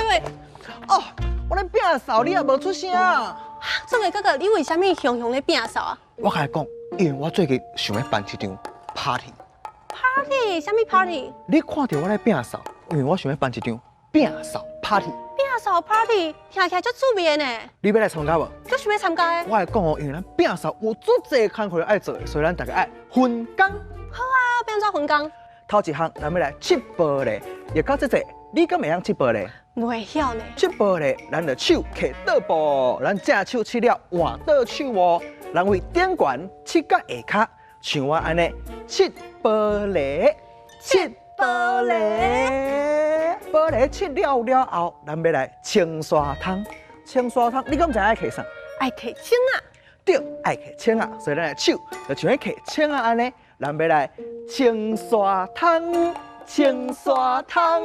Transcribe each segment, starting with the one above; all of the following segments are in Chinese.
喂！哦，我咧摒扫，你也无出声。这位哥哥，你为什么雄雄咧摒扫啊我甲你讲，因为我最近想要办一场 party。 ？Party？什么 party？你看到我咧摒扫，因为我想要办一场摒扫 party。摒扫 party，听起来足趣味的呢。你要来参加无？我想要参加的。我来讲哦，因为咱摒扫有足侪工课要做的，所以咱大家爱分工。好啊，变做分工。头一项，咱要来切玻璃，也到这你敢会晓切玻璃？袂晓呢。切玻璃，咱就手揢倒部，咱正手切了换倒手哦。咱为顶悬切到下骹，像我安尼切玻璃，切玻璃，玻璃切了后，咱要来清刷汤。清刷汤，你敢知爱揢啥？爱揢青啊！对，爱揢青啊，所以咱的手就像揢青啊安尼，咱要来清刷汤，清刷汤。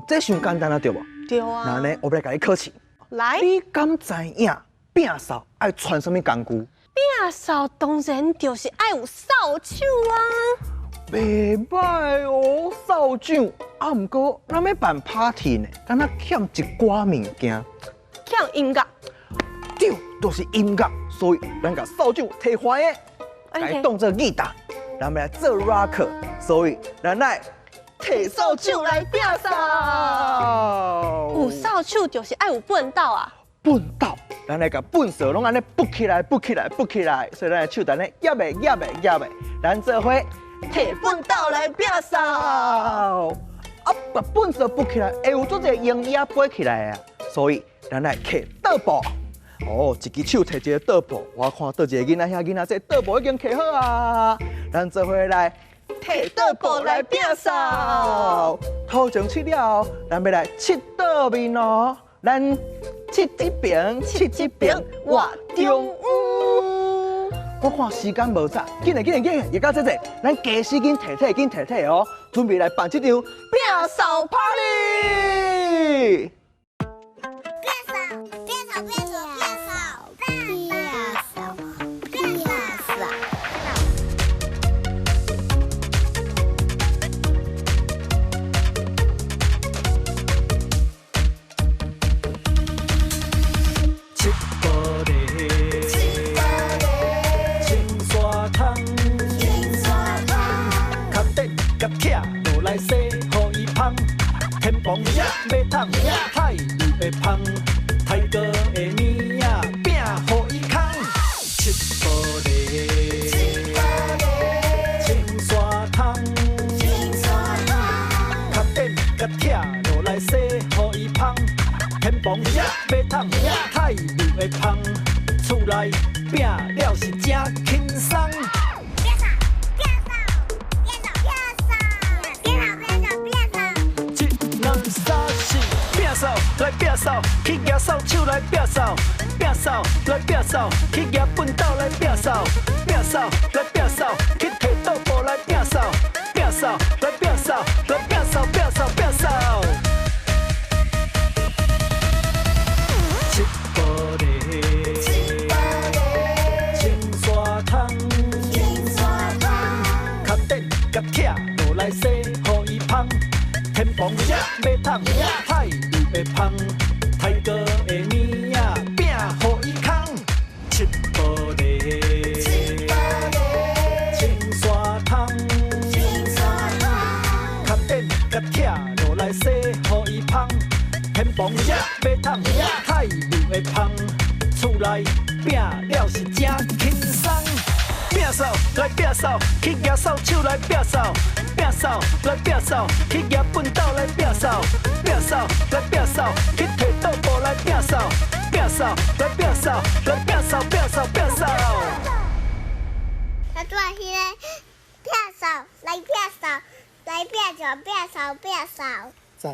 这伤简单啊，对无？对啊。那呢，我要来甲你考试。来，你敢知影摒扫爱穿什么工具？摒扫当然就是爱有扫帚啊。袂歹哦，扫帚。啊，毋过咱要办 party 呢，敢若欠一寡物件。欠音乐。对，就是音乐，所以咱甲扫帚摕回的，来当做吉他，咱要来做 rock， 所以咱来摕扫帚来摒扫。有扫帚就是爱有粪斗啊。粪斗，咱来甲粪扫拢安尼拔起来，拔起来，拔起来，所以咱的手等咧压的，压的，压的，咱做伙摕粪斗来摒扫。啊，把粪扫拔起来，会有做一个营业飞起来啊，所以咱来摕倒步。哦，一只手摕一个倒步，我看倒一个囡仔遐囡仔，这倒步已经摕好啊。咱做伙来摕倒步来摒扫。头前切了后，咱要来切倒面哦。咱切一边，切一边，画中央。我看时间无早，紧来，也到这，咱加时间摕体哦，准备来办这场摒扫 party。天崩也要烫，海里要芳，太哥的物仔拼互伊扛。切玻璃，清刷汤，卡电甲拆落来洗互伊芳。天崩也要烫，海里要芳，厝内拼了是真轻松。来摒扫，去举扫帚来摒扫，摒扫来摒扫，去举粪斗来摒扫，摒扫来摒扫，去摕倒步来摒扫，摒扫来摒扫，来摒扫摒扫摒扫。切玻璃，清刷汤，卡电甲拆落来洗互伊芳。天崩也要烫，海里要芳，太哥的物仔拼互伊扛。切玻璃，清刷汤，卡电甲拆落来洗互伊芳。天崩也要烫，海里要芳，厝内拼了是真轻松。摒扫来摒扫，去举扫帚来摒扫，摒扫来摒扫，去举粪斗来摒扫，摒扫来摒扫，去摕倒步来摒扫，摒扫来摒扫，来摒扫摒扫摒扫。他做起来，摒扫来摒扫，来摒扫摒扫摒扫。赞。